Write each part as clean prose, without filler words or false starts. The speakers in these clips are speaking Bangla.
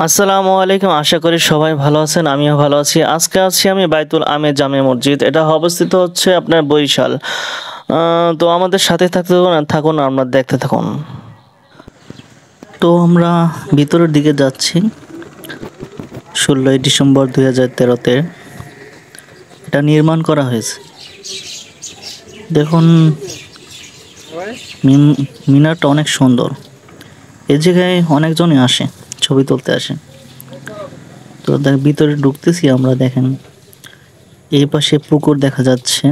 আসসালামু আলাইকুম। আশা করি সবাই ভালো আছেন, আমিও ভালো আছি। আজকে আছি আমি বাইতুল আমে জামে মসজিদ। এটা অবস্থিত হচ্ছে আপনার বরিশাল। তো আমাদের সাথে থাকতে থাকুন, আমরা দেখতে থাকুন। তো আমরা ভিতরের দিকে যাচ্ছি 16ই ডিসেম্বর 2013-তে এটা নির্মাণ করা হয়েছে। দেখুন মিনারটা অনেক সুন্দর। এই জায়গায় অনেকজনই আসে, ছবি তুলতে আসে। তো ভিতরে ঢুকতেছি আমরা, দেখেন এই পাশে পুকুর দেখা যাচ্ছে।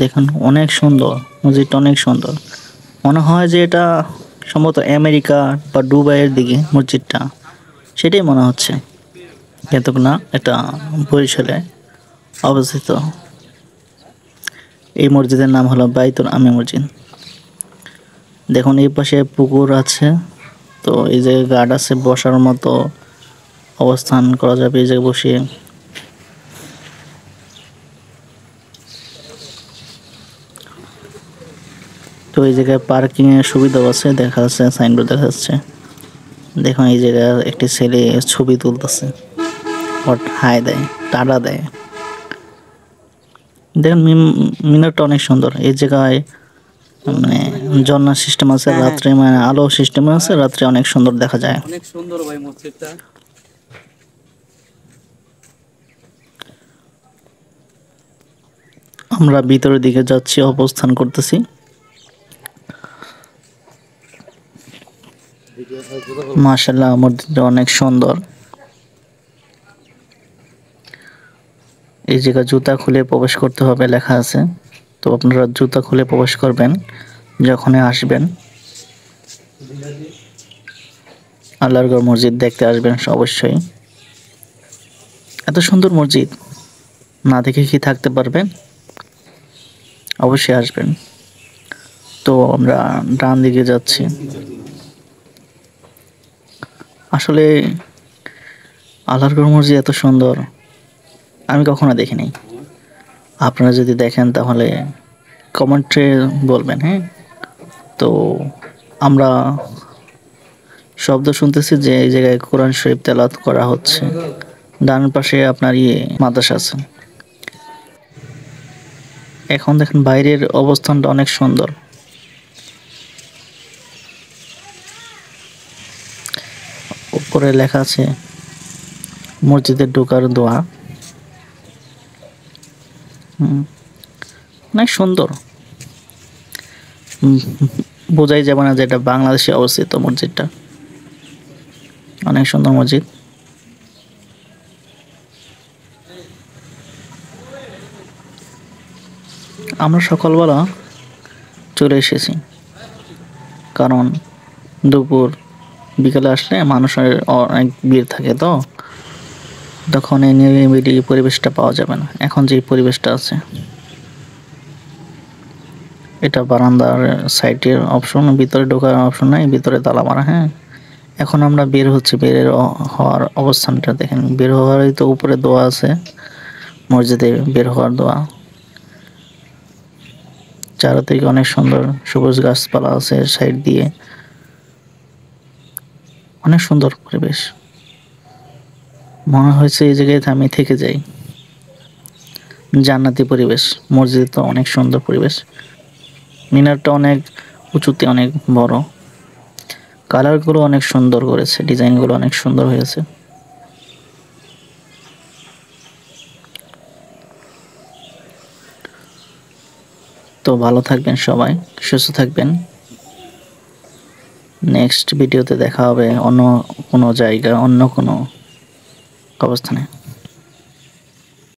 দেখুন অনেক সুন্দর, মসজিদটা অনেক সুন্দর। মনে হয় যে এটা সম্ভবত আমেরিকা বা দুবাইয়ের দিকে মসজিদটা, সেটাই মনে হচ্ছে। কিন্তু না, এটা বরিশালে অবস্থিত। এই মসজিদের নাম হলো বাইতুল আমে মসজিদ। দেখুন এই পাশে পুকুর আছে, তো এই জায়গায় গার্ড আছে, বসার মতো অবস্থান করা যাবে এই জায়গায় বসে। তো এই জায়গায় পার্কিং এর সুবিধাও আছে, দেখা যাচ্ছে সাইনবোর্ড দেখা যাচ্ছে। দেখুন এই জায়গায় একটি ছেলে ছবি তুলতেছে, হাই দেয়, টাটা দেয়। দেখুন মিনারটা অনেক সুন্দর। এই জায়গায় মানে ঝর্ণা সিস্টেম আছে, রাত্রে মানে আলো সিস্টেম আছে, রাত্রে অনেক সুন্দর দেখা যায়। অনেক সুন্দর ভাই মসজিদটা। আমরা ভিতরের দিকে যাচ্ছি, অবস্থান করতেছি। মাশাআল্লাহ, মসজিদটা অনেক সুন্দর। এই জায়গায় জুতা খুলে প্রবেশ করতে হবে লেখা আছে। তো আপনারা জুতা খুলে প্রবেশ করবেন যখনই আসবেন। আল্লাহর ঘর মসজিদ দেখতে আসবেন অবশ্যই। এত সুন্দর মসজিদ না দেখে কি থাকতে পারবেন? অবশ্যই আসবেন। তো আমরা ডান দিকে যাচ্ছি। আসলে আল্লাহর ঘর মসজিদ এত সুন্দর আমি কখনো দেখিনি। আপনারা যদি দেখেন তাহলে কমেন্টে বলবেন, হ্যাঁ? তো আমরা শব্দ শুনতেছি যে এই জায়গায় কোরআন শরীফ তেলাওয়াত করা হচ্ছে। ডান পাশে আপনার মাদ্রাসা আছে। এখন দেখেন বাইরের অবস্থানটা অনেক সুন্দর। উপরে লেখা আছে মসজিদে ঢোকার দোয়া। অনেক সুন্দর। বোঝাই যাবে না যে এটা বাংলাদেশে অবস্থিত মসজিদটা। অনেক সুন্দর মসজিদ। আমরা সকালবেলা চলে এসেছি, কারণ দুপুর বিকেলে আসলে মানুষের অনেক ভিড় থাকে, তো তখন এই নিরিবিলি পরিবেশটা পাওয়া যাবে না। এখন যে পরিবেশটা আছে, এটা বারান্দার সাইডের অপশন, ভিতরে ঢোকার অপশন নাই, ভিতরে তালা মারা। হ্যাঁ, এখন আমরা বের হচ্ছি। হওয়ার অবস্থানটা দেখেন, বের হওয়ারই তো উপরে দোয়া আছে, মসজিদে বের হওয়ার দোয়া। চারদিকে অনেক সুন্দর সবুজ গাছপালা আছে সাইড দিয়ে, অনেক সুন্দর পরিবেশ। মনে হয়েছে এই জায়গায় আমি থেকে যাই। জান্নাতি পরিবেশ। মসজিদ তো অনেক সুন্দর পরিবেশ। মিনারটা অনেক উঁচুতে, অনেক বড়। কালারগুলো অনেক সুন্দর করেছে, ডিজাইনগুলো অনেক সুন্দর হয়েছে। তো ভালো থাকবেন সবাই, সুস্থ থাকবেন। নেক্সট ভিডিওতে দেখা হবে অন্য কোনো জায়গা, অন্য কোনো অবস্থানে।